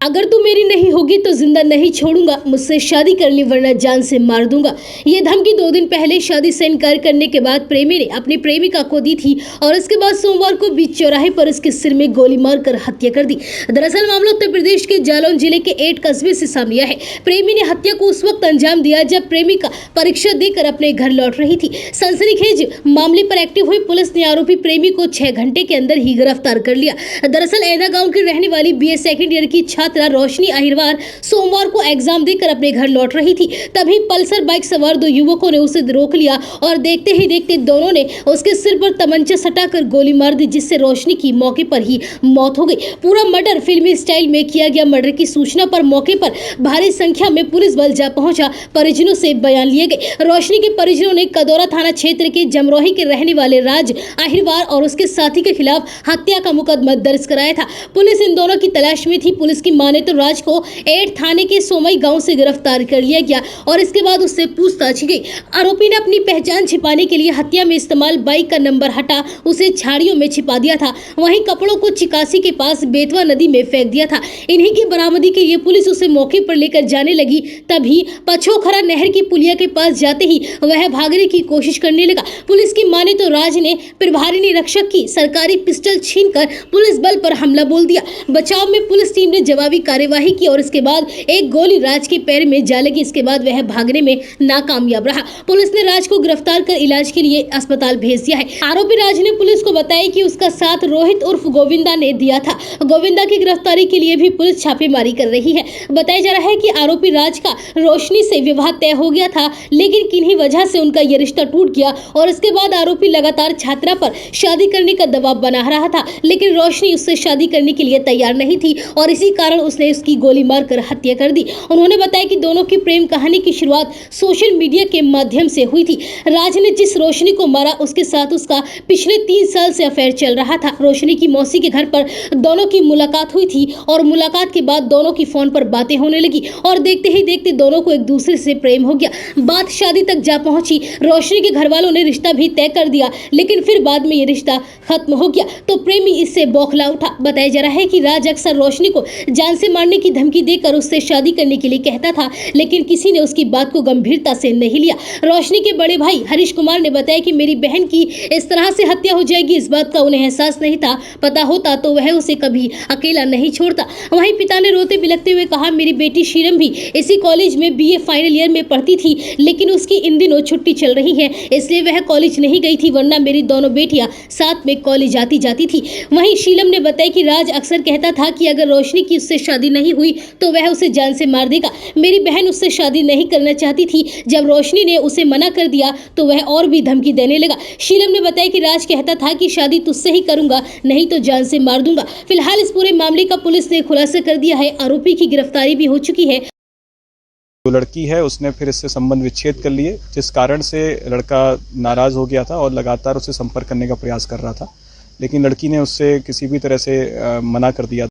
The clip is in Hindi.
अगर तू मेरी नहीं होगी तो जिंदा नहीं छोड़ूंगा, मुझसे शादी कर ली वरना जान से मार दूंगा। ये धमकी 2 दिन पहले शादी से इनकार करने के बाद प्रेमी ने अपनी प्रेमिका को दी थी और इसके बाद सोमवार को बीच चौराहे पर उसके सिर में गोली मारकर हत्या कर दी। दरअसल मामला उत्तर प्रदेश के जालौन जिले के एट कस्बे से सामने आया है। प्रेमी ने हत्या को उस वक्त अंजाम दिया जब प्रेमिका परीक्षा देकर अपने घर लौट रही थी। सनसनीखेज मामले पर एक्टिव हुई पुलिस ने आरोपी प्रेमी को 6 घंटे के अंदर ही गिरफ्तार कर लिया। दरअसल ऐना गाँव की रहने वाली BA सेकेंड ईयर की छात्रा रोशनी अहिरवार सोमवार को एग्जाम देकर अपने घर लौट रही थी। तभी पल्सर बाइक सवार 2 युवकों ने उसे रोक लिया और देखते ही देखते दोनों ने उसके सिर पर तमंचा सटाकर गोली मार दी, जिससे रोशनी की मौके पर ही मौत हो गई। पूरा मर्डर फिल्मी स्टाइल में किया गया। मर्डर की सूचना पर मौके पर भारी संख्या में पुलिस बल जा पहुंचा। परिजनों से बयान लिए गए। रोशनी के परिजनों ने कदौरा थाना क्षेत्र के जमरोही के रहने वाले राज अहिरवार और उसके साथी के खिलाफ हत्या का मुकदमा दर्ज कराया था। पुलिस इन दोनों की तलाश में थी। पुलिस की माने तो राज को एट थाने के सोमई गांव से गिरफ्तार कर लिया गया और इसके बाद उससे पूछताछ की गई। आरोपी ने अपनी पहचान छिपाने के लिए हत्या में इस्तेमाल बाइक का नंबर हटा उसे झाड़ियों में छिपा दिया था। वहीं कपड़ों को चिकासी के पास बेतवा नदी में फेंक दिया था। इन्हीं की बरामदी के लिए पुलिस उसे मौके पर लेकर जाने लगी। तभी पछोखरा नहर की पुलिया के पास जाते ही वह भागने की कोशिश करने लगा। पुलिस की माने तो राज ने प्रभारी निरीक्षक की सरकारी पिस्टल छीनकर पुलिस बल पर हमला बोल दिया। बचाव में पुलिस टीम ने जवाबी कार्यवाही की और इसके बाद एक गोली राज के पैर में जा लगी। इसके बाद वह भागने में नाकामयाब रहा। पुलिस ने राज को गिरफ्तार कर इलाज के लिए अस्पताल भेज दिया है। आरोपी राज ने पुलिस को बताया कि उसका साथ रोहित उर्फ गोविंदा ने दिया था। गोविंदा की गिरफ्तारी के लिए भी पुलिस छापेमारी कर रही है। बताया जा रहा है कि आरोपी राज का रोशनी से विवाह तय हो गया था, लेकिन किन्हीं वजह से उनका यह रिश्ता टूट गया और इसके बाद आरोपी लगातार छात्रा पर शादी करने का दबाव बना रहा था, लेकिन रोशनी उससे शादी करने के लिए तैयार नहीं थी और इसी कारण उसने उसकी गोली मारकर हत्या कर दी। उन्होंने बताया कि दोनों की प्रेम कहानी की शुरुआत सोशल मीडिया के माध्यम से हुई थी। राज ने जिस रोशनी को मारा उसके साथ उसका पिछले 3 साल से अफेयर चल रहा था। रोशनी की मौसी के घर पर दोनों की मुलाकात हुई थी और मुलाकात के बाद दोनों की फोन पर बातें होने लगी और देखते ही देखते दोनों को एक दूसरे से प्रेम हो गया। बात शादी तक जा पहुंची। रोशनी के घर वालों ने रिश्ता भी तय कर दिया, लेकिन फिर बाद में ये रिश्ता खत्म हो गया तो प्रेमी इससे बौखला उठा। बताया जा रहा है कि राज अक्सर रोशनी को जान से मारने की धमकी देकर उससे शादी करने के लिए कहता था, लेकिन किसी ने उसकी बात को गंभीरता से नहीं लिया। रोशनी के बड़े भाई हरीश कुमार ने बताया कि मेरी बहन की इस तरह से हत्या हो जाएगी, इस बात का उन्हें एहसास नहीं था। पता होता तो वह उसे कभी अकेला नहीं छोड़ता। वहीं पिता ने रोते बिलखते हुए कहा, मेरी बेटी शीरम भी इसी कॉलेज में BA फाइनल ईयर में पढ़ती थी, लेकिन उसकी इन दिनों छुट्टी चल रही है, इसलिए वह कॉलेज नहीं गई थी, वरना मेरी दोनों बेटियां साथ में कॉलेज आती जाती थी। वहीं शीलम ने बताया कि राज अक्सर कहता था कि अगर रोशनी की उससे शादी नहीं हुई तो वह उसे जान से मार देगा। मेरी बहन उससे शादी नहीं करना चाहती थी। जब रोशनी ने उसे मना कर दिया तो वह और भी धमकी देने लगा। शीलम ने बताया कि राज कहता था कि शादी तुझसे ही करूंगा, नहीं तो जान से मार दूंगा। फिलहाल इस पूरे मामले का पुलिस ने खुलासा कर दिया है। आरोपी की गिरफ्तारी भी हो चुकी है। जो लड़की है उसने फिर इससे संबंध विच्छेद कर लिए, जिस कारण से लड़का नाराज हो गया था और लगातार उसे संपर्क करने का प्रयास कर रहा था, लेकिन लड़की ने उससे किसी भी तरह से मना कर दिया।